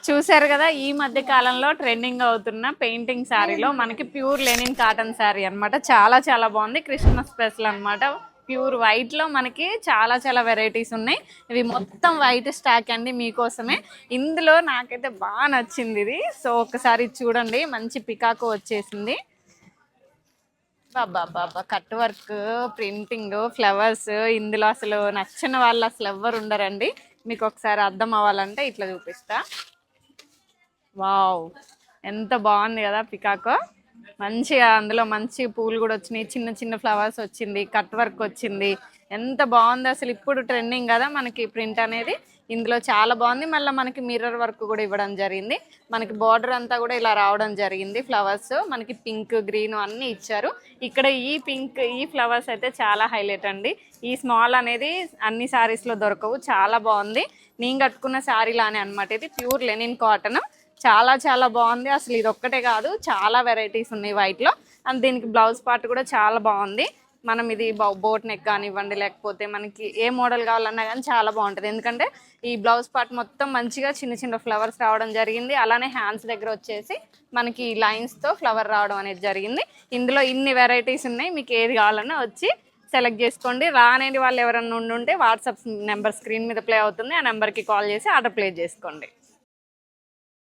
చూసారు కదా, ఈ మధ్య కాలంలో ట్రెండింగ్ అవుతున్న పెయింటింగ్ శారీలో మనకి ప్యూర్ లెనిన్ కాటన్ శారీ అన్నమాట. చాలా చాలా బాగుంది. క్రిస్మస్ స్పెషల్ అన్నమాట. ప్యూర్ వైట్ లో మనకి చాలా చాలా వెరైటీస్ ఉన్నాయి. ఇవి మొత్తం వైట్ స్టాక్ అండి మీకోసమే. ఇందులో నాకైతే బాగా నచ్చింది ఇది. సో ఒకసారి చూడండి, మంచి పికాకో వచ్చేసింది. బాబా కట్ వర్క్, ప్రింటింగ్, ఫ్లవర్స్, ఇందులో అసలు నచ్చిన వాళ్ళు అసలు ఎవ్వరు ఉండరండి. మీకు ఒకసారి అర్థం అవ్వాలంటే ఇట్లా చూపిస్తా. వావ్, ఎంత బాగుంది కదా పికాకో. మంచిగా అందులో మంచి పూలు కూడా వచ్చినాయి, చిన్న చిన్న ఫ్లవర్స్ వచ్చింది, కట్ వర్క్ వచ్చింది. ఎంత బాగుంది అసలు. ఇప్పుడు ట్రెండింగ్ కదా మనకి ప్రింట్ అనేది. ఇందులో చాలా బాగుంది. మళ్ళీ మనకి మిర్రర్ వర్క్ కూడా ఇవ్వడం జరిగింది. మనకి బార్డర్ అంతా కూడా ఇలా రావడం జరిగింది. ఫ్లవర్స్ మనకి పింక్, గ్రీన్ అన్ని ఇచ్చారు. ఇక్కడ ఈ పింక్, ఈ ఫ్లవర్స్ అయితే చాలా హైలైట్ అండి. ఈ స్మాల్ అనేది అన్ని సారీస్ లో దొరకవు. చాలా బాగుంది. నేను కట్టుకున్న శారీ లానే అనమాట. ఇది ప్యూర్ లెనిన్ కాటన్. చాలా చాలా బాగుంది. అసలు ఇది ఒక్కటే కాదు, చాలా వెరైటీస్ ఉన్నాయి వైట్ లో. అండ్ దీనికి బ్లౌజ్ పార్ట్ కూడా చాలా బాగుంది. మనం ఇది బోట్ నెక్ కానివ్వండి, లేకపోతే మనకి ఏ మోడల్ కావాలన్నా కానీ చాలా బాగుంటుంది. ఎందుకంటే ఈ బ్లౌజ్ పార్ట్ మొత్తం మంచిగా చిన్న చిన్న ఫ్లవర్స్ రావడం జరిగింది. అలానే హ్యాండ్స్ దగ్గర వచ్చేసి మనకి లైన్స్ తో ఫ్లవర్ రావడం అనేది జరిగింది. ఇందులో ఇన్ని వెరైటీస్ ఉన్నాయి. మీకు ఏది కావాలన్నా వచ్చి సెలెక్ట్ చేసుకోండి. రానేది వాళ్ళు ఎవరన్నా ఉండుంటే వాట్సాప్ నెంబర్ స్క్రీన్ మీద ప్లే అవుతుంది. ఆ నెంబర్కి కాల్ చేసి ఆర్డర్ ప్లేస్ చేసుకోండి.